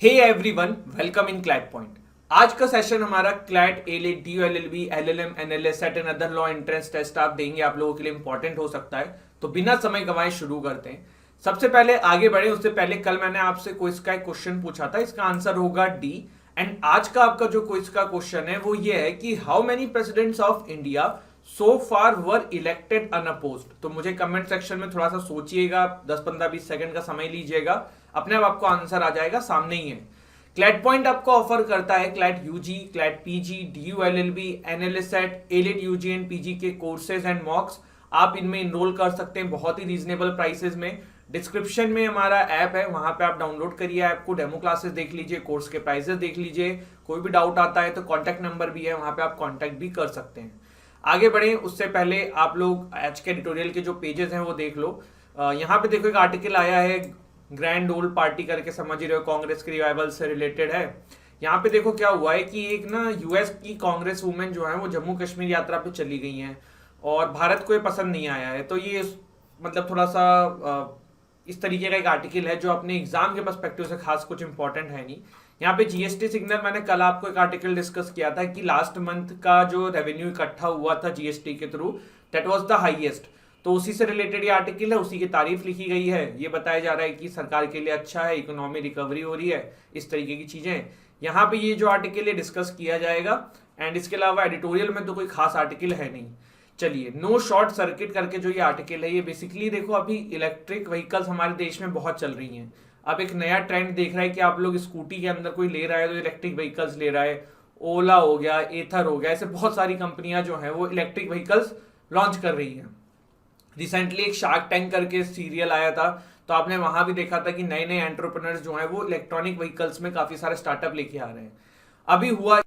Hey everyone, welcome in CLAT point. आज का session हमारा CLAT AILET DULLB LLM NLS SET and other law entrance test आप देंगे, आप लोगों के लिए इंपॉर्टेंट हो सकता है। तो बिना समय गंवाए शुरू करते हैं। सबसे पहले आगे बढ़े उससे पहले कल मैंने आपसे क्विज का एक क्वेश्चन पूछा था, इसका आंसर होगा डी। एंड आज का आपका जो क्विज का क्वेश्चन है वो ये है कि how many presidents of India so far were elected unopposed. तो मुझे कमेंट सेक्शन में थोड़ा सा सोचिएगा, 10-15-20 सेकंड का समय लीजिएगा, अपने आप आपको आंसर आ जाएगा, सामने ही है। क्लैट पॉइंट आपको ऑफर करता है CLAT UG, CLAT PG, DULLB, NLS SET, AILET UG and PG के कोर्सेज एंड मॉक्स। आप इनमें इनरोल कर सकते हैं बहुत ही रीजनेबल प्राइसेस में। डिस्क्रिप्शन में हमारा ऐप है, वहां पे आप डाउनलोड करिए ऐप को, डेमो क्लासेस देख लीजिए, कोर्स के प्राइसेस देख लीजिए। कोई भी डाउट आता है तो कॉन्टैक्ट नंबर भी है, वहां पे आप कॉन्टैक्ट भी कर सकते हैं। आगे बढ़े उससे पहले आप लोग आज के एडिटोरियल के जो पेजेस हैं वो देख लो। यहाँ पे देखो एक आर्टिकल आया है, ग्रैंड ओल्ड पार्टी करके, समझ ही रहे हो, कांग्रेस के रिवाइवल से रिलेटेड है। यहाँ पे देखो क्या हुआ है कि एक ना यूएस की कांग्रेस वुमेन जो है वो जम्मू कश्मीर यात्रा पे चली गई हैं और भारत को ये पसंद नहीं आया है। तो ये मतलब थोड़ा सा इस तरीके का एक आर्टिकल है जो अपने एग्जाम के पर्सपेक्टिव से खास कुछ इंपॉर्टेंट है नहीं। यहाँ पे जीएसटी सिग्नल, मैंने कल आपको एक आर्टिकल डिस्कस किया था कि लास्ट मंथ का जो रेवेन्यू इकट्ठा हुआ था जीएसटी के through, that was the highest. तो उसी से रिलेटेड ये आर्टिकल है, उसी की तारीफ लिखी गई है। ये बताया जा रहा है कि सरकार के लिए अच्छा है, इकोनॉमी रिकवरी हो रही है, इस तरीके की चीजें यहाँ पे ये जो आर्टिकल है डिस्कस किया जाएगा। एंड इसके अलावा एडिटोरियल में तो कोई खास आर्टिकल है नहीं। चलिए, नो शॉर्ट सर्किट करके जो ये आर्टिकल है, ये बेसिकली देखो अभी इलेक्ट्रिक व्हीकल्स हमारे देश में बहुत चल रही हैं। अब एक नया ट्रेंड देख रहा है कि आप लोग स्कूटी के अंदर कोई ले रहा है तो इलेक्ट्रिक व्हीकल्स ले रहा है। ओला हो गया, एथर हो गया, ऐसे बहुत सारी कंपनियां जो हैं वो इलेक्ट्रिक व्हीकल्स लॉन्च कर रही हैं। रिसेंटली एक शार्क टैंक करके सीरियल आया था, तो आपने वहां भी देखा था कि नए नए एंटरप्रेन्योर्स जो हैं वो इलेक्ट्रॉनिक व्हीकल्स में काफी सारे स्टार्टअप लेके आ रहे हैं। अभी हुआ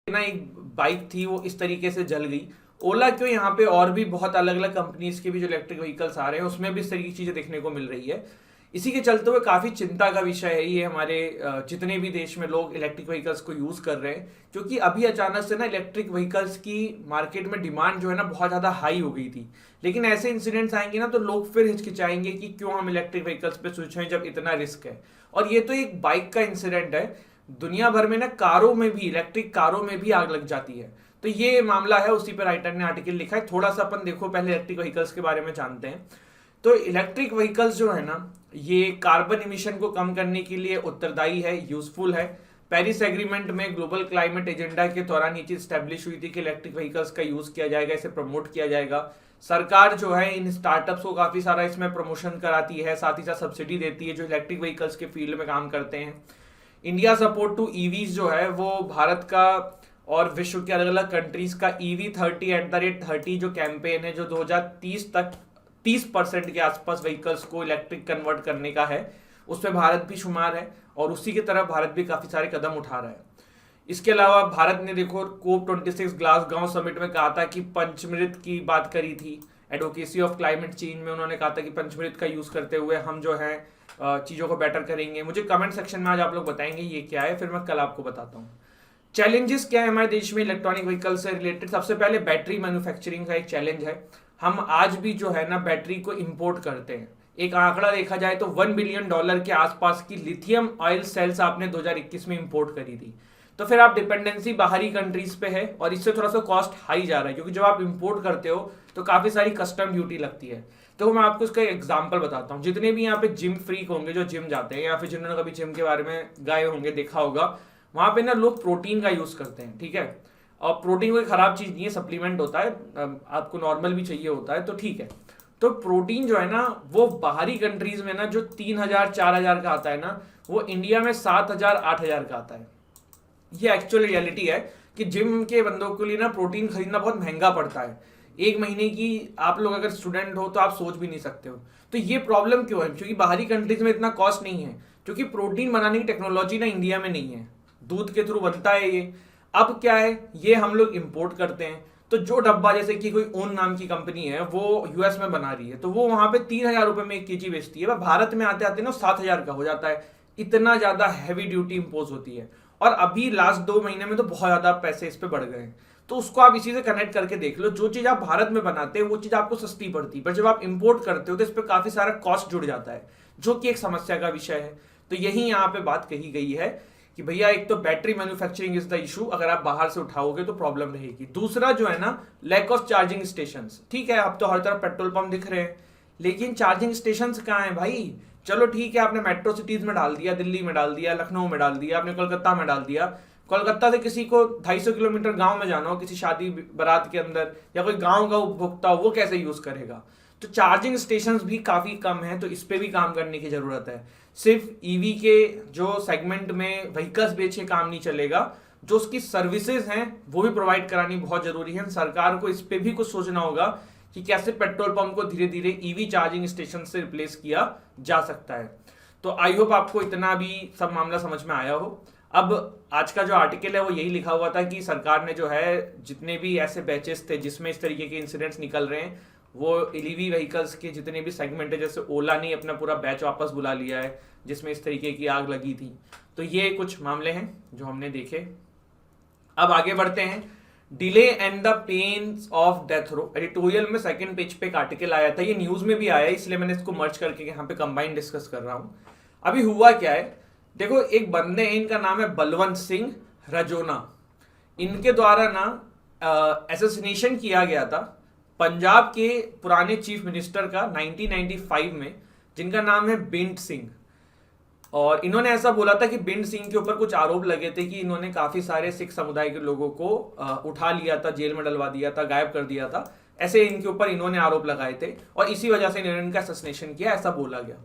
ना, एक बाइक थी वो इस तरीके से जल गई। ओला क्यों, यहाँ पे और भी बहुत अलग अलग कंपनीज के भी जो इलेक्ट्रिक व्हीकल्स आ रहे हैं उसमें भी इस तरीके की चीजें देखने को मिल रही है। इसी के चलते हुए काफी चिंता का विषय है ये हमारे जितने भी देश में लोग इलेक्ट्रिक व्हीकल्स को यूज कर रहे हैं, क्योंकि अभी अचानक से ना इलेक्ट्रिक व्हीकल्स की मार्केट में डिमांड जो है ना बहुत ज्यादा हाई हो गई थी। लेकिन ऐसे इंसिडेंट्स आएंगे ना तो लोग फिर हिचकिचाएंगे कि क्यों हम इलेक्ट्रिक व्हीकल्स पे स्विच हैं जब इतना रिस्क है। और ये तो एक बाइक का इंसिडेंट है, दुनिया भर में ना कारों में भी, इलेक्ट्रिक कारों में भी आग लग जाती है। तो ये मामला है, उसी पर राइटर ने आर्टिकल लिखा है। थोड़ा सा अपन देखो पहले इलेक्ट्रिक व्हीकल्स के बारे में जानते हैं। तो इलेक्ट्रिक व्हीकल्स जो है ना, ये कार्बन इमिशन को कम करने के लिए उत्तरदायी है, यूजफुल है। पेरिस एग्रीमेंट में ग्लोबल क्लाइमेट एजेंडा के दौरान ये चीज स्टैब्लिश हुई थी कि इलेक्ट्रिक व्हीकल्स का यूज किया जाएगा, इसे प्रमोट किया जाएगा। सरकार जो है इन स्टार्टअप्स को काफी सारा इसमें प्रमोशन कराती है, साथ ही साथ सब्सिडी देती है जो इलेक्ट्रिक व्हीकल्स के फील्ड में काम करते हैं। इंडिया सपोर्ट टू ईवीज जो है वो भारत का और विश्व के अलग अलग कंट्रीज का EV30 जो कैंपेन है, जो 2030 तक 30% के आसपास व्हीकल्स को इलेक्ट्रिक कन्वर्ट करने का है, उसमें भारत भी शुमार है और उसी की तरफ भारत भी काफी सारे कदम उठा रहा है। इसके अलावा भारत ने देखो COP26 ग्लासगो समिट में कहा था कि पंचमृत की बात करी थी, एडवोकेसी ऑफ क्लाइमेट चेंज में उन्होंने कहा था कि पंचमृत का यूज करते हुए हम जो है चीजों को बेटर करेंगे। मुझे कमेंट सेक्शन में आज आप लोग बताएंगे ये क्या है, फिर मैं कल आपको बताता हूँ। चैलेंजेस क्या है हमारे देश में इलेक्ट्रॉनिक व्हीकल से रिलेटेड। सबसे पहले बैटरी मैन्युफैक्चरिंग का एक चैलेंज है। हम आज भी जो है ना बैटरी को इंपोर्ट करते हैं। एक आंकड़ा देखा जाए तो $1 बिलियन के आसपास की लिथियम ऑयल सेल्स आपने 2021 में इंपोर्ट करी थी। तो फिर आप डिपेंडेंसी बाहरी कंट्रीज पे है और इससे थोड़ा सा कॉस्ट हाई जा रहा है, क्योंकि जब आप इंपोर्ट करते हो तो काफी सारी कस्टम ड्यूटी लगती है। तो मैं आपको इसका एग्जांपल बताता हूँ। जितने भी यहाँ पे जिम फ्रीक होंगे जो जिम जाते हैं, या फिर जिन्होंने कभी जिम के बारे में गए होंगे, देखा होगा, वहां पे ना लोग प्रोटीन का यूज करते हैं, ठीक है। और प्रोटीन कोई खराब चीज नहीं है, सप्लीमेंट होता है, आपको नॉर्मल भी चाहिए होता है, तो ठीक है। तो प्रोटीन जो है ना वो बाहरी कंट्रीज में ना जो 3,000-4,000 का आता है ना, वो इंडिया में 7,000-8,000 का आता है। ये एक्चुअल रियलिटी है कि जिम के बंदों के लिए ना प्रोटीन खरीदना बहुत महंगा पड़ता है। एक महीने की आप लोग अगर स्टूडेंट हो तो आप सोच भी नहीं सकते हो। तो ये प्रॉब्लम क्यों है? क्योंकि बाहरी कंट्रीज में इतना कॉस्ट नहीं है, क्योंकि प्रोटीन बनाने की टेक्नोलॉजी ना इंडिया में नहीं है, दूध के थ्रू बनता है ये। अब क्या है, ये हम लोग इंपोर्ट करते हैं। तो जो डब्बा, जैसे कि कोई ओन नाम की कंपनी है वो यूएस में बना रही है, तो वो वहां पे 3,000 रुपए में 1 kg बेचती है, भारत में आते आते ना 7,000 का हो जाता है। इतना ज्यादा हैवी ड्यूटी इंपोज होती है। और अभी लास्ट 2 महीने में तो बहुत ज्यादा पैसे इस पे बढ़ गए हैं। तो उसको आप इसी से कनेक्ट करके देख लो, जो चीज आप भारत में बनाते हैं वो चीज आपको सस्ती पड़ती है, पर जब आप इंपोर्ट करते हो तो इस पर काफी सारा कॉस्ट जुड़ जाता है, जो कि एक समस्या का विषय है। तो यही यहाँ पे बात कही गई है कि भैया एक तो battery manufacturing is the issue, अगर आप बाहर से उठाओगे तो प्रॉब्लम रहेगी। दूसरा जो है ना, लैक ऑफ चार्जिंग स्टेशन। ठीक है, अब तो हर तरफ पेट्रोल पंप दिख रहे हैं, लेकिन चार्जिंग स्टेशन कहाँ है भाई? चलो ठीक है, आपने मेट्रो सिटीज में डाल दिया, दिल्ली में डाल दिया, लखनऊ में डाल दिया, आपने कोलकाता में डाल दिया। कोलकाता से किसी को 250 किलोमीटर गांव में जाना हो किसी शादी बारात के अंदर, या कोई गांव का उपभोक्ता हो, वो कैसे यूज करेगा? तो चार्जिंग स्टेशन भी काफी कम है, तो इस पे भी काम करने की जरूरत है। सिर्फ ईवी के जो सेगमेंट में व्हीकल्स बेच के काम नहीं चलेगा, जो उसकी सर्विसेज हैं वो भी प्रोवाइड करानी बहुत जरूरी है। सरकार को इस पे भी कुछ सोचना होगा कि कैसे पेट्रोल पंप को धीरे धीरे ईवी चार्जिंग स्टेशन से रिप्लेस किया जा सकता है। तो आई होप आपको इतना भी सब मामला समझ में आया हो। अब आज का जो आर्टिकल है वो यही लिखा हुआ था कि सरकार ने जो है जितने भी ऐसे बैचेस थे जिसमें इस तरीके के इंसिडेंट्स निकल रहे हैं, वो ईवी व्हीकल्स के जितने भी सेगमेंट है, जैसे ओला ने अपना पूरा बैच वापस बुला लिया है जिसमें इस तरीके की आग लगी थी। तो ये कुछ मामले हैं जो हमने देखे। अब आगे बढ़ते हैं। Delay and the pains of death row, editorial में सेकंड पेज पे एक आर्टिकल आया था, ये न्यूज में भी आया है, इसलिए मैंने इसको मर्ज करके यहाँ पे कंबाइन डिस्कस कर रहा हूं। अभी हुआ क्या है, देखो एक बंदे हैं, इनका नाम है बलवंत सिंह रजोना। इनके द्वारा ना एसेसिनेशन किया गया था पंजाब के पुराने चीफ मिनिस्टर का 1995 में, जिनका नाम है बिंट सिंह। और इन्होंने ऐसा बोला था कि बिंट सिंह के ऊपर कुछ आरोप लगे थे कि इन्होंने काफी सारे सिख समुदाय के लोगों को उठा लिया था, जेल में डलवा दिया था, गायब कर दिया था, ऐसे इनके ऊपर इन्होंने आरोप लगाए थे और इसी वजह से इन्होंने इनका असैसिनेशन किया, ऐसा बोला गया।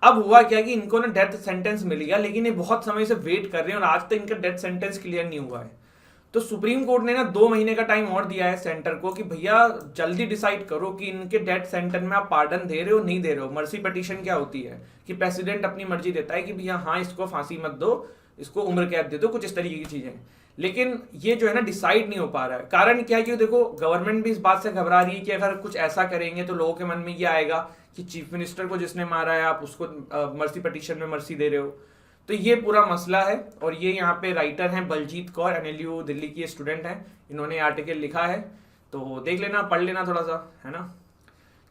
अब हुआ क्या कि इनको ना डेथ सेंटेंस मिल गया, लेकिन ये बहुत समय से वेट कर रहे हैं और आज तक इनका डेथ सेंटेंस क्लियर नहीं हुआ है। तो सुप्रीम कोर्ट ने ना 2 महीने का टाइम और दिया है सेंटर को कि भैया जल्दी डिसाइड करो कि इनके डेथ सेंटेंस में आप पार्डन दे रहे हो नहीं दे रहे हो। मर्सी पिटीशन क्या होती है कि प्रेसिडेंट अपनी मर्जी देता है कि भैया हाँ इसको फांसी मत दो, इसको उम्र कैद दे दो, कुछ इस तरीके की चीजें। लेकिन ये जो है ना डिसाइड नहीं हो पा रहा है। कारण क्या है कि देखो गवर्नमेंट भी इस बात से घबरा रही है कि अगर कुछ ऐसा करेंगे तो लोगों के मन में ये आएगा कि चीफ मिनिस्टर को जिसने मारा है आप उसको मर्सी पिटीशन में मर्सी दे रहे हो। तो ये पूरा मसला है। और ये यहाँ पे राइटर हैं बलजीत कौर, NLU दिल्ली की स्टूडेंट हैं, इन्होंने आर्टिकल लिखा है, तो देख लेना, पढ़ लेना थोड़ा सा, है ना।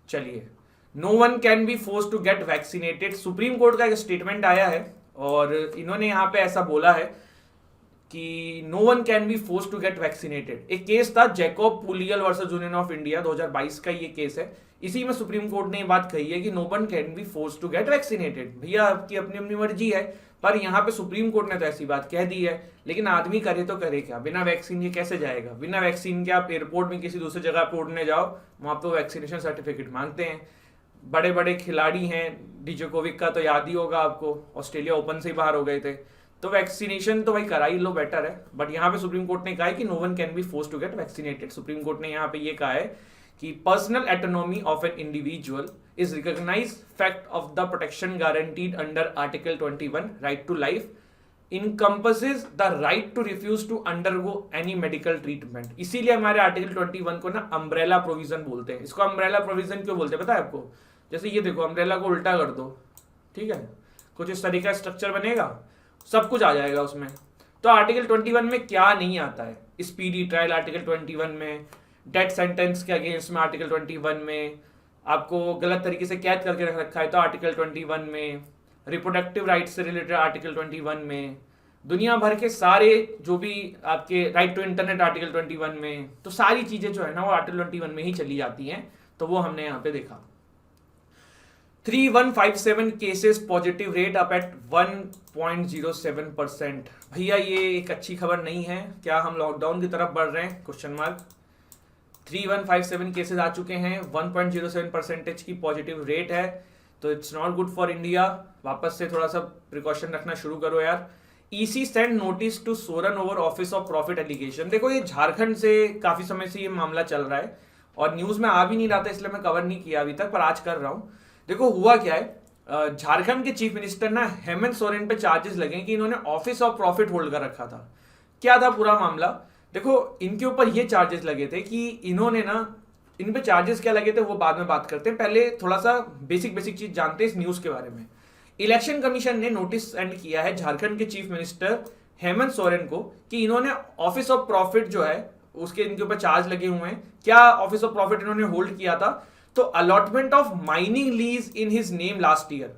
चलिए, no one can be force to get vaccinated, Supreme Court का एक स्टेटमेंट आया है और इन्होंने यहाँ पे ऐसा बोला है कि no one can be force to get vaccinated. एक केस था Jacob Puliyel versus Union of India, 2022 का ये केस है। इसी में सुप्रीम कोर्ट ने ये बात कही है कि no one can be force to get vaccinated. भैया आपकी अपनी अपनी मर्जी है, पर यहाँ पे सुप्रीम कोर्ट ने तो ऐसी बात कह दी है। लेकिन आदमी करे तो करे क्या, बिना वैक्सीन के कैसे जाएगा? बिना वैक्सीन के आप एयरपोर्ट में किसी दूसरी जगह पे उड़ने जाओ, वहां पे वैक्सीनेशन सर्टिफिकेट मांगते हैं। बड़े बड़े खिलाड़ी हैं, डिजोकोविक का तो याद ही होगा आपको, ऑस्ट्रेलिया ओपन से ही बाहर हो गए थे। तो वैक्सीनेशन तो भाई करा ही लो, बेटर है। बट यहाँ पे सुप्रीम कोर्ट ने कहा है कि no one can be force to get vaccinated. Supreme Court ने यहाँ पे ये कहा है कि personal autonomy of an individual is recognized fact of the protection guaranteed under Article 21 right to life encompasses the right to refuse to undergo any medical treatment। इसीलिए हमारे article 21 को ना अम्ब्रेला प्रोविजन बोलते हैं। इसको अम्ब्रेला प्रोविजन क्यों बोलते हैं पता है आपको? जैसे ये देखो, अम्ब्रेला को उल्टा कर दो, ठीक है, कुछ इस तरीके का स्ट्रक्चर बनेगा, सब कुछ आ जाएगा उसमें। तो आर्टिकल 21 में क्या नहीं आता है? स्पीडी ट्रायल आर्टिकल 21 में, डेथ सेंटेंस के अगेंस्ट में आर्टिकल 21 में, आपको गलत तरीके से कैद करके रख रखा है तो आर्टिकल 21 में, रिप्रोडक्टिव राइट से रिलेटेड आर्टिकल 21 में, दुनिया भर के सारे जो भी आपके राइट टू इंटरनेट आर्टिकल 21 में। तो सारी चीजें जो है ना वो आर्टिकल 21 में ही चली जाती हैं। तो वो हमने यहाँ पे देखा। 3157 cases positive rate up at 1.07%। भैया ये एक अच्छी खबर नहीं है। क्या हम लॉकडाउन की तरफ बढ़ रहे हैं? Question mark. 3157 केसेस आ चुके हैं, 1.07% की पॉजिटिव रेट है, तो it's not good for India. वापस से थोड़ा सा प्रिकॉशन रखना शुरू करो यार। EC send notice to Soren over office of profit allegation. देखो ये झारखंड से काफी समय से ये मामला चल रहा है और न्यूज में आ भी नहीं रहा था, इसलिए मैं कवर नहीं किया अभी तक, पर आज कर रहा हूँ। देखो हुआ क्या है, झारखंड के चीफ मिनिस्टर ना हेमंत सोरेन पे चार्जेस लगे कि इन्होंने ऑफिस ऑफ प्रॉफिट होल्ड कर रखा था। क्या था पूरा मामला? देखो इनके ऊपर ये चार्जेस लगे थे कि इन्होंने ना, इन पे चार्जेस क्या लगे थे वो बाद में बात करते हैं, पहले थोड़ा सा बेसिक चीज जानते हैं इस न्यूज के बारे में। इलेक्शन कमीशन ने नोटिस सेंड किया है झारखंड के चीफ मिनिस्टर हेमंत सोरेन को कि इन्होंने ऑफिस ऑफ प्रॉफिट जो है उसके इनके ऊपर चार्ज लगे हुए हैं। क्या ऑफिस ऑफ प्रॉफिट इन्होंने होल्ड किया था? तो allotment of mining lease in his name last year.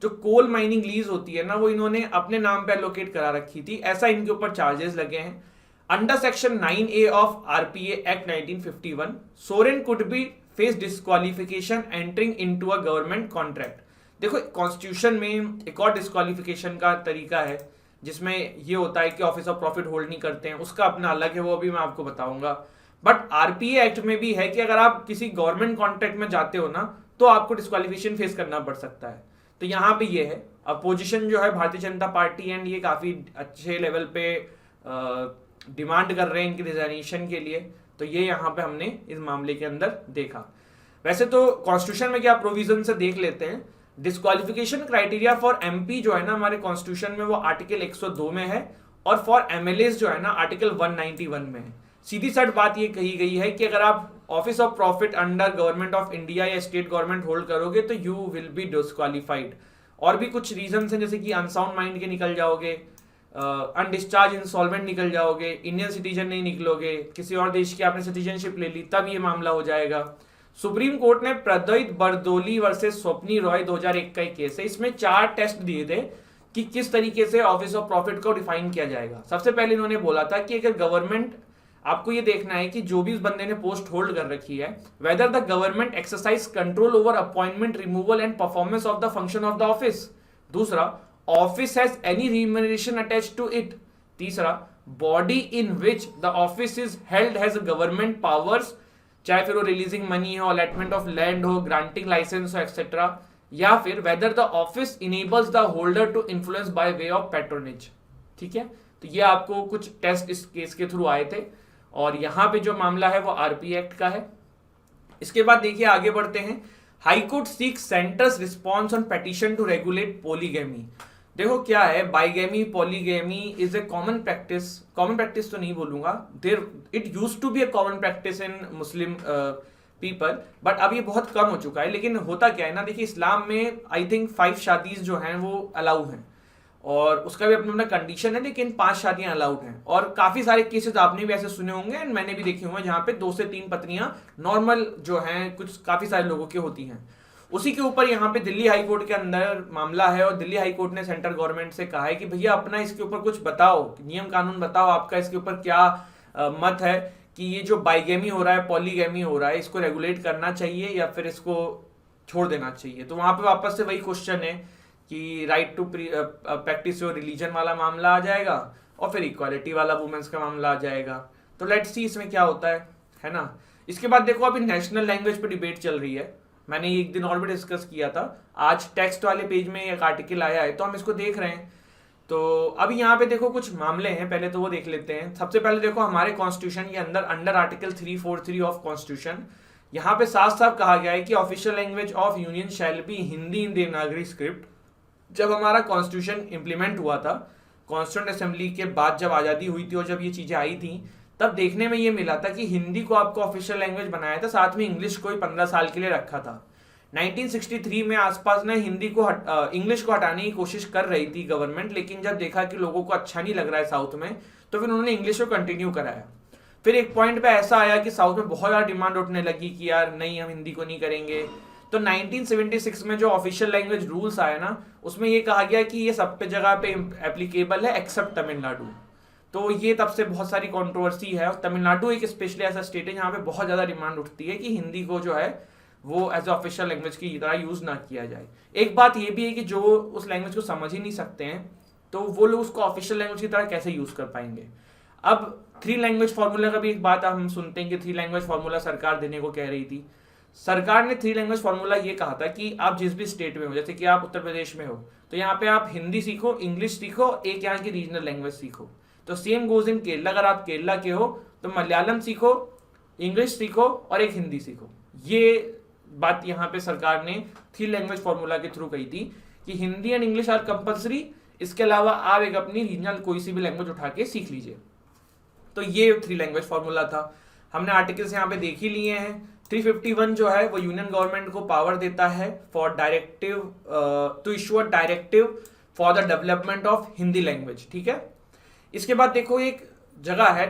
जो कोल माइनिंग लीज होती है ना, वो इन्होंने अपने नाम पे एलोकेट करा रखी थी, ऐसा इनके ऊपर चार्जेस लगे हैं। Under section 9A of RPA act 1951 Soren could be face disqualification entering into a government contract. देखो कॉन्स्टिट्यूशन में एक और डिस्क्वालिफिकेशन का तरीका है जिसमें ये होता है कि ऑफिस ऑफ प्रॉफिट होल्ड नहीं करते हैं, उसका अपना अलग है, वो अभी मैं आपको बताऊंगा। बट आरपीए एक्ट में भी है कि अगर आप किसी गवर्नमेंट कॉन्ट्रैक्ट में जाते हो ना तो आपको डिस्क्वालिफिकेशन फेस करना पड़ सकता है। तो यहाँ पे ये है अपोजिशन जो है भारतीय जनता पार्टी एंड ये काफी अच्छे लेवल पे डिमांड कर रहे हैं इनकी रिजाइनेशन के लिए। तो ये यहाँ पे हमने इस मामले के अंदर देखा। वैसे तो कॉन्स्टिट्यूशन में क्या प्रोविजन से देख लेते हैं। डिस्क्वालिफिकेशन क्राइटेरिया फॉर एमपी जो है ना हमारे कॉन्स्टिट्यूशन में वो आर्टिकल 102 में है, और फॉर एमएलएस जो है ना आर्टिकल 191 में है। सीधी साठ बात ये कही गई है कि अगर आप office of profit under government of India या स्टेट गवर्नमेंट होल्ड करोगे तो यू विल बी डिस्क्वालिफाइड। और भी कुछ रीजन हैं जैसे कि अनसाउंड माइंड के निकल जाओगे, अनडिस्चार्ज इंसॉल्वेंट निकल जाओगे, इंडियन सिटीजन नहीं निकलोगे, किसी और देश की आपने सिटीजनशिप ले ली तब ये मामला हो जाएगा। सुप्रीम कोर्ट ने प्रद्वैत बरदोली वर्सेस स्वप्नी रॉय 2001 का एक केस है, इसमें 4 टेस्ट दिए थे कि किस तरीके से ऑफिस ऑफ प्रॉफिट को डिफाइन किया जाएगा। सबसे पहले इन्होंने बोला था कि अगर गवर्नमेंट, आपको ये देखना है कि जो भी उस बंदे ने पोस्ट होल्ड कर रखी है, whether the government exercise control over appointment, removal and performance of the function of the office. दूसरा, office has any remuneration attached to it. तीसरा, body in which the office is held has government powers, चाहे फिर वो releasing money हो, allotment of land हो, granting licence हो etcetera, या फिर whether the office enables the holder to influence by way of patronage. ठीक है, तो ये आपको कुछ टेस्ट इस केस के थ्रू आए थे, और यहां पे जो मामला है वो आरपी एक्ट का है। इसके बाद देखिए आगे बढ़ते हैं। High court seek centre's response on petition to regulate polygamy. देखो क्या है, bigamy polygamy is a common practice तो नहीं बोलूंगा, there it used to be a common practice in Muslim people, but अब ये बहुत कम हो चुका है। लेकिन होता क्या है ना, देखिए इस्लाम में आई थिंक 5 शादीज जो हैं वो अलाउ हैं, और उसका भी अपना अपना कंडीशन है, लेकिन 5 शादियां अलाउड हैं। और काफी सारे केसेस आपने भी ऐसे सुने होंगे एंड मैंने भी देखे हुए हैं जहां पे 2 से 3 पत्नियां नॉर्मल जो हैं कुछ काफी सारे लोगों की होती हैं। उसी के ऊपर यहाँ पे दिल्ली हाई कोर्ट के अंदर मामला है, और दिल्ली हाई कोर्ट ने सेंट्रल गवर्नमेंट से कहा है कि भैया अपना इसके ऊपर कुछ बताओ, नियम कानून बताओ, आपका इसके ऊपर क्या मत है कि ये जो बाइगेमी हो रहा है, पॉलीगैमी हो रहा है, इसको रेगुलेट करना चाहिए या फिर इसको छोड़ देना चाहिए। तो वहां पे वापस से वही क्वेश्चन है कि right to practice your religion वाला मामला आ जाएगा, और फिर इक्वालिटी वाला वुमेन्स का मामला आ जाएगा। तो लेट्स सी इसमें क्या होता है ना। इसके बाद देखो अभी नेशनल लैंग्वेज पे डिबेट चल रही है, मैंने एक दिन और भी डिस्कस किया था, आज टेक्स्ट वाले पेज में एक आर्टिकल आया है तो हम इसको देख रहे हैं। तो अभी यहाँ पे देखो कुछ मामले हैं, पहले तो वो देख लेते हैं। सबसे पहले देखो हमारे कॉन्स्टिट्यूशन के अंदर अंडर आर्टिकल 343 ऑफ कॉन्स्टिट्यूशन, यहाँ पे साफ साफ कहा गया है कि official language of union shall be Hindi in Devanagari script. जब हमारा कॉन्स्टिट्यूशन इंप्लीमेंट हुआ था, कॉन्स्टिट्यूंट असेंबली के बाद जब आज़ादी हुई थी और जब ये चीज़ें आई थी, तब देखने में ये मिला था कि हिंदी को आपको ऑफिशियल लैंग्वेज बनाया था, साथ में इंग्लिश को ही 15 साल के लिए रखा था। 1963 में आसपास ना हिंदी को इंग्लिश को हटाने की कोशिश कर रही थी गवर्नमेंट, लेकिन जब देखा कि लोगों को अच्छा नहीं लग रहा है साउथ में, तो फिर उन्होंने इंग्लिश को कंटिन्यू कराया। फिर एक पॉइंट पे ऐसा आया कि साउथ में बहुत ज़्यादा डिमांड उठने लगी कि यार नहीं, हम हिंदी को नहीं करेंगे। तो 1976 में जो ऑफिशियल लैंग्वेज रूल्स आया ना, उसमें ये कहा गया कि ये सब पे जगह पे एप्लीकेबल है एक्सेप्ट तमिलनाडु। तो ये तब से बहुत सारी कंट्रोवर्सी है, और तमिलनाडु एक स्पेशली ऐसा स्टेट है जहाँ पे बहुत ज़्यादा डिमांड उठती है कि हिंदी को जो है वो एज ऑफिशियल लैंग्वेज की तरह यूज ना किया जाए। एक बात ये भी है कि जो उस लैंग्वेज को समझ ही नहीं सकते हैं, तो वो लोग उसको ऑफिशियल लैंग्वेज की तरह कैसे यूज कर पाएंगे। अब 3 लैंग्वेज फॉर्मूला का भी एक बात हम सुनते हैं कि 3 लैंग्वेज फॉर्मूला सरकार देने को कह रही थी। सरकार ने 3 लैंग्वेज फॉर्मूला ये कहा था कि आप जिस भी स्टेट में हो, जैसे कि आप उत्तर प्रदेश में हो, तो यहाँ पे आप हिंदी सीखो, इंग्लिश सीखो, एक यहाँ की रीजनल लैंग्वेज सीखो। तो सेम गोज इन केरला, अगर आप केरला के हो तो मलयालम सीखो, इंग्लिश सीखो और एक हिंदी सीखो। ये बात यहाँ पे सरकार ने 3 लैंग्वेज फॉर्मूला के थ्रू कही थी कि Hindi and English are compulsory, इसके अलावा आप एक अपनी रीजनल कोई सी भी लैंग्वेज उठा के सीख लीजिए। तो ये 3 लैंग्वेज फॉर्मूला था। हमने आर्टिकल्स यहाँ पे देख ही लिए हैं। 351 जो है वो यूनियन गवर्नमेंट को पावर देता है for directive to issue a directive for the development of Hindi language. ठीक है, इसके बाद देखो एक जगह है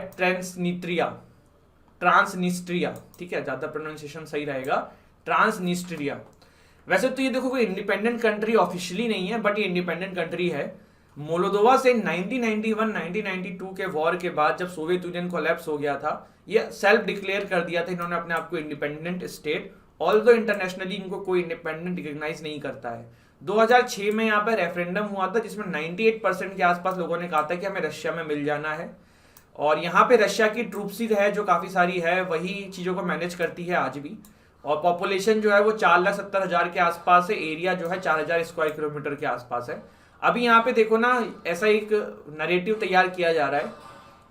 ट्रांसनिस्ट्रिया, ठीक है, ज्यादा प्रोनाउंसिएशन सही रहेगा, ट्रांसनिस्ट्रिया। वैसे तो ये देखो कोई इंडिपेंडेंट कंट्री ऑफिशियली नहीं है, बट ये इंडिपेंडेंट कंट्री है। मोल्दोवा से 1991-1992 के वॉर के बाद जब सोवियत यूनियन कोलैप्स हो गया था, ये सेल्फ डिक्लेयर कर दिया था इन्होंने अपने आप को इंडिपेंडेंट स्टेट, ऑल्दो इंटरनेशनली इनको कोई इंडिपेंडेंट रिकॉग्नाइज नहीं करता है। 2006 में यहाँ पर रेफरेंडम हुआ था जिसमें 98% के आसपास लोगों ने कहा था कि हमें रशिया में मिल जाना है, और यहाँ पे रशिया की ट्रूप्स ही है जो काफ़ी सारी है, वही चीज़ों को मैनेज करती है आज भी। और पॉपुलेशन जो है वो 4,70,000 के आसपास है, एरिया जो है 4,000 स्क्वायर किलोमीटर के आसपास है। अभी यहाँ पे देखो ना, ऐसा एक नरेटिव तैयार किया जा रहा है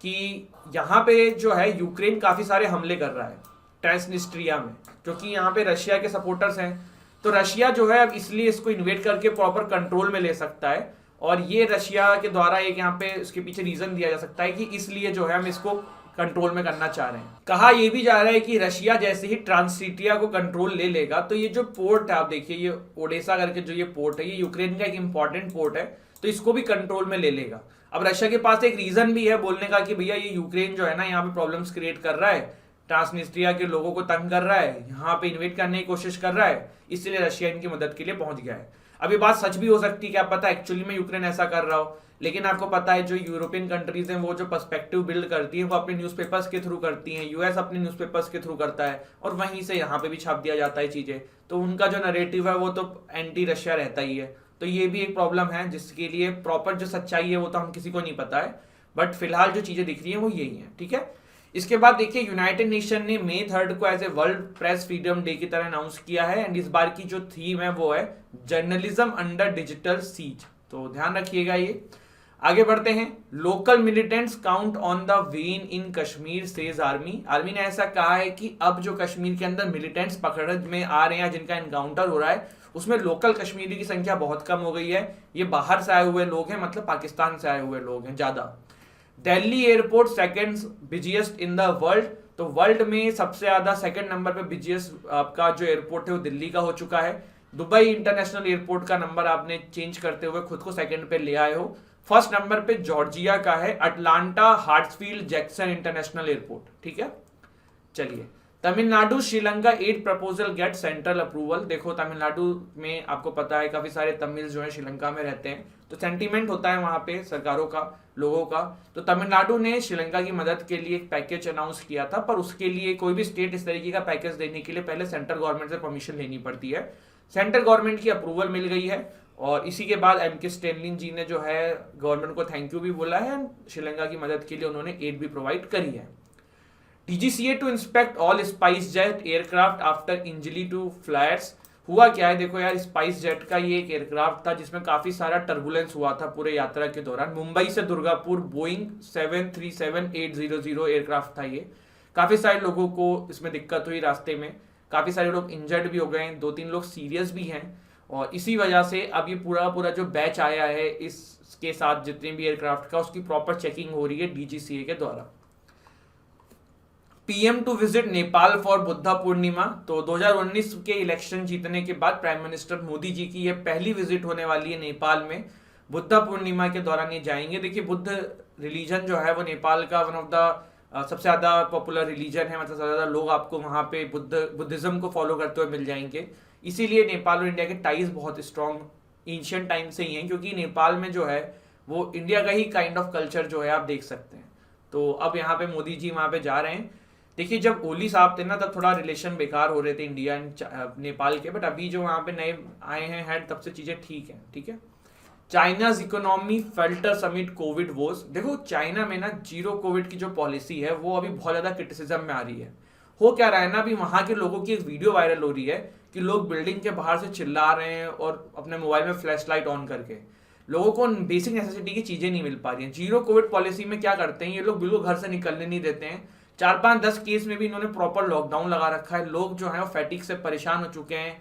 कि यहाँ पे जो है यूक्रेन काफ़ी सारे हमले कर रहा है ट्रांसनिस्ट्रिया में, क्योंकि यहाँ पे रशिया के सपोर्टर्स हैं। तो रशिया जो है अब इसलिए इसको इन्वेट करके प्रॉपर कंट्रोल में ले सकता है, और ये रशिया के द्वारा एक यहाँ पे उसके पीछे रीजन दिया जा सकता है कि इसलिए जो है हम इसको कंट्रोल में करना चाह रहे हैं। कहा यह भी जा रहा है कि रशिया जैसे ही ट्रांसनिस्ट्रिया को कंट्रोल ले लेगा तो ये जो पोर्ट है, आप देखिए ये ओडेसा करके जो ये पोर्ट है, ये यूक्रेन का एक इंपॉर्टेंट पोर्ट है, तो इसको भी कंट्रोल में ले लेगा। अब रशिया के पास एक रीजन भी है बोलने का कि भैया ये यूक्रेन जो है ना यहाँ पे प्रॉब्लम्स क्रिएट कर रहा है, ट्रांसनिस्ट्रिया के लोगों को तंग कर रहा है, यहाँ पे इन्वेट करने की कोशिश कर रहा है, इसलिए रशिया इनकी मदद के लिए पहुंच गया है। अब ये बात सच भी हो सकती है, क्या पता एक्चुअली में यूक्रेन ऐसा कर रहा हो, लेकिन आपको पता है जो यूरोपियन कंट्रीज हैं वो जो पर्सपेक्टिव बिल्ड करती हैं वो अपने न्यूज़पेपर्स के थ्रू करती हैं, यूएस अपने न्यूज़पेपर्स के थ्रू करता है, और वहीं से यहाँ पे भी छाप दिया जाता है चीज़ें, तो उनका जो नरेटिव है वो तो एंटी रशिया रहता ही है। तो ये भी एक प्रॉब्लम है जिसके लिए प्रॉपर जो सच्चाई है वो तो हम किसी को नहीं पता है, बट फिलहाल जो चीज़ें दिख रही हैं वो यही है। ठीक है, इसके बाद देखिए यूनाइटेड नेशन ने May 3 को as a world press freedom day की तरह अनाउंस किया है, एंड इस बार की जो थीम है वो है जर्नलिज्म अंडर डिजिटल सीज, तो ध्यान रखिएगा ये। आगे बढ़ते हैं, local militants count on the wane in Kashmir says army. Army ने ऐसा कहा है कि अब जो कश्मीर के अंदर मिलिटेंट्स पकड़ में आ रहे हैं, जिनका एनकाउंटर हो रहा है, उसमें लोकल कश्मीरी की संख्या बहुत कम हो गई है, ये बाहर से आए हुए लोग हैं, मतलब पाकिस्तान से आए हुए लोग हैं ज्यादा। Delhi airport second busiest in the world, तो वर्ल्ड में सबसे ज्यादा सेकंड नंबर पे बिजिएस्ट आपका जो एयरपोर्ट है वो दिल्ली का हो चुका है। दुबई इंटरनेशनल एयरपोर्ट का नंबर आपने चेंज करते हुए खुद को सेकंड पे ले आए हो। फर्स्ट नंबर पे जॉर्जिया का है Atlanta Hartsfield Jackson international airport. ठीक है, चलिए Tamil Nadu Sri Lanka aid proposal get central approval. देखो तमिलनाडु में आपको पता है काफी सारे तमिल जो है श्रीलंका में रहते हैं, तो सेंटीमेंट होता है वहां पे सरकारों का, लोगों का। तो तमिलनाडु ने श्रीलंका की मदद के लिए एक पैकेज अनाउंस किया था, पर उसके लिए कोई भी स्टेट इस तरीके का पैकेज देने के लिए पहले सेंट्रल गवर्नमेंट से परमिशन लेनी पड़ती है। सेंट्रल गवर्नमेंट की अप्रूवल मिल गई है, और इसी के बाद एम के स्टैनली जी ने जो है गवर्नमेंट को थैंक यू भी बोला है, श्रीलंका की मदद के लिए उन्होंने एड भी प्रोवाइड करी है। DGCA to inspect all spice jet aircraft after injury to flyers. हुआ क्या है देखो यार, स्पाइस जेट का ये एक एयरक्राफ्ट था जिसमें काफी सारा टर्बुलेंस हुआ था पूरे यात्रा के दौरान। मुंबई से दुर्गापुर बोइंग 737-800 एयरक्राफ्ट था ये। काफी सारे लोगों को इसमें दिक्कत हुई रास्ते में, काफी सारे लोग इंजर्ड भी हो गए, 2-3 लोग सीरियस भी हैं, और इसी वजह से अब ये पूरा जो बैच आया है इसके साथ जितने भी एयरक्राफ्ट का, उसकी प्रॉपर चेकिंग हो रही है DGCA के द्वारा। PM to visit Nepal for Buddha Purnima. तो 2019 के इलेक्शन जीतने के बाद प्राइम मिनिस्टर मोदी जी की यह पहली विजिट होने वाली है नेपाल में। बुद्धा पूर्णिमा के दौरान ये जाएंगे। देखिए बुद्ध रिलीजन जो है वो नेपाल का वन ऑफ द सबसे ज्यादा पॉपुलर रिलीजन है, मतलब सबसे ज्यादा लोग आपको वहाँ पे बुद्धिज्म को फॉलो करते हुए मिल जाएंगे। इसीलिए नेपाल और इंडिया के टाइज बहुत स्ट्रॉन्ग एंशिएंट टाइम से ही हैं, क्योंकि नेपाल में जो है वो इंडिया का ही काइंड ऑफ कल्चर जो है आप देख सकते हैं। तो अब यहाँ पे मोदी जी वहाँ पे जा रहे हैं। देखिए जब ओली साहब थे ना तब थोड़ा रिलेशन बेकार हो रहे थे इंडिया एंड नेपाल के, बट अभी जो वहाँ पे नए आए हैं हेड तब से चीजें ठीक हैं। ठीक है, China's economy falter amid covid woes. देखो चाइना में ना जीरो कोविड की जो पॉलिसी है वो अभी बहुत ज्यादा क्रिटिसिज्म में आ रही है। हो क्या रहा है ना, अभी वहां के लोगों की एक वीडियो वायरल हो रही है कि लोग बिल्डिंग के बाहर से चिल्ला रहे हैं और अपने मोबाइल में फ्लैश लाइट ऑन करके, लोगों को बेसिक नेसेसिटी की चीजें नहीं मिल पा रही हैं। जीरो कोविड पॉलिसी में क्या करते हैं ये लोग, बिल्कुल घर से निकलने नहीं देते हैं। 4-5-10 केस में भी इन्होंने प्रॉपर लॉकडाउन लगा रखा है। लोग जो है वो फैटिक से परेशान हो चुके हैं,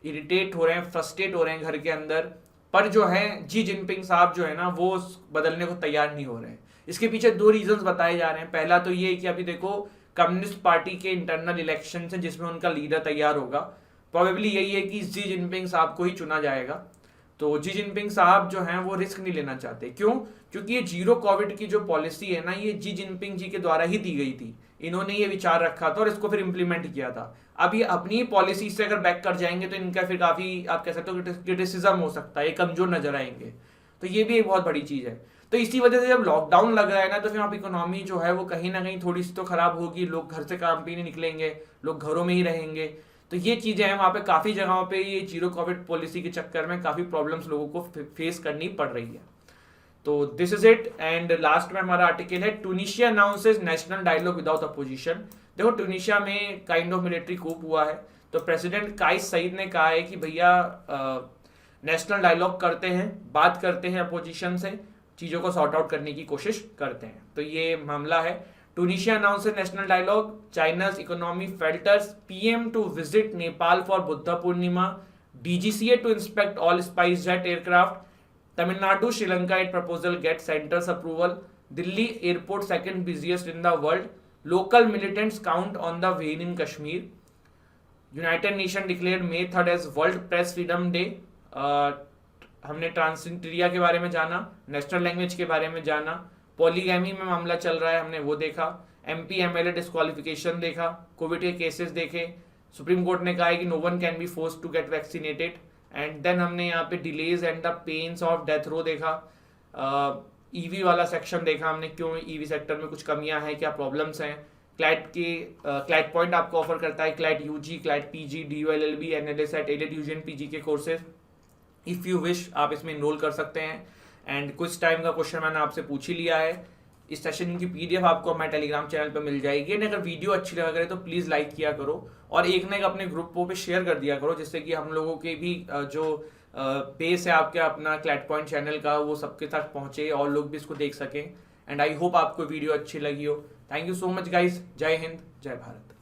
इरिटेट हो रहे हैं, फ्रस्ट्रेट हो रहे हैं घर के अंदर। पर जो है जी जिनपिंग साहब जो है ना वो बदलने को तैयार नहीं हो रहे हैं। इसके पीछे 2 रीजंस बताए जा रहे हैं। पहला तो ये कि अभी देखो कम्युनिस्ट पार्टी के इंटरनल इलेक्शन है जिसमें उनका लीडर तैयार होगा, प्रोबेबली यही है कि जी जिनपिंग साहब को ही चुना जाएगा। तो जी जिनपिंग साहब जो हैं वो रिस्क नहीं लेना चाहते। क्यों? क्योंकि ये जीरो कोविड की जो पॉलिसी है ना, ये जी जिनपिंग जी के द्वारा ही दी गई थी। इन्होंने ये विचार रखा था और इसको फिर इंप्लीमेंट किया था। अब ये अपनी पॉलिसी से अगर बैक कर जाएंगे तो इनका फिर काफी, आप कह सकते हो, क्रिटिसिज्म हो सकता है, ये कमजोर नजर आएंगे। तो ये भी एक बहुत बड़ी चीज है। तो इसी वजह से जब लॉकडाउन लग रहा है ना, तो फिर आप इकोनॉमी जो है वो कहीं ना कहीं थोड़ी सी तो खराब होगी। लोग घर से काम भी नहीं निकलेंगे, लोग घरों में ही रहेंगे। तो ये चीजें हैं, वहां पे काफी जगहों पे ये जीरो कोविड पॉलिसी के चक्कर में काफी प्रॉब्लम्स लोगों को फेस करनी पड़ रही है। तो this is it. And last में हमारा आर्टिकल है, Tunisia announces national dialogue without opposition. देखो, ट्यूनीशिया में काइंड ऑफ मिलिट्री कूप हुआ है, तो प्रेसिडेंट काइस सईद ने कहा है कि भैया नेशनल डायलॉग करते हैं, बात करते हैं अपोजिशन से, चीज़ों को सॉर्ट आउट करने की कोशिश करते हैं। तो ये मामला है। Tunisia announces national dialogue, China's economy falters, PM to visit Nepal for Buddha Purnima, DGCA to inspect all spice jet aircraft, Tamil Nadu Sri Lanka it proposal get centre's approval, Delhi airport second busiest in the world, local militants count on the wane in Kashmir, United Nation declared May 3 as World press freedom Day. हमने Transnistria के बारे में जाना, national language के बारे में जाना, polygamy में मामला चल रहा है, हमने वो देखा, एमपी एमएलए डिस्क्वालिफिकेशन देखा, कोविड के केसेस देखे, सुप्रीम कोर्ट ने कहा है कि no one can be forced to get vaccinated, and then हमने यहाँ पे delays and the pains of death row देखा, ईवी वाला सेक्शन देखा हमने, क्यों ईवी सेक्टर में कुछ कमियां हैं, क्या प्रॉब्लम्स हैं। क्लैट के क्लैट पॉइंट आपको ऑफर करता है CLAT UG, CLAT PG, DULLB, NLSAT, एडेड यूजीएन पीजी के कोर्सेज। इफ़ यू विश आप इसमें इनरोल कर सकते हैं। एंड कुछ टाइम का क्वेश्चन मैंने आपसे पूछ ही लिया है। इस सेशन की PDF आपको हमारे टेलीग्राम चैनल पर मिल जाएगी। एंड अगर वीडियो अच्छी लगा करे तो प्लीज़ लाइक किया करो और एक ना एक अपने ग्रुपों पे शेयर कर दिया करो, जिससे कि हम लोगों के भी जो बेस है आपके अपना क्लैट पॉइंट चैनल का, वो सबके साथ पहुंचे और लोग भी इसको देख सकें। एंड आई होप आपको वीडियो अच्छी लगी हो। Thank you so much guys. जय हिंद, जय भारत।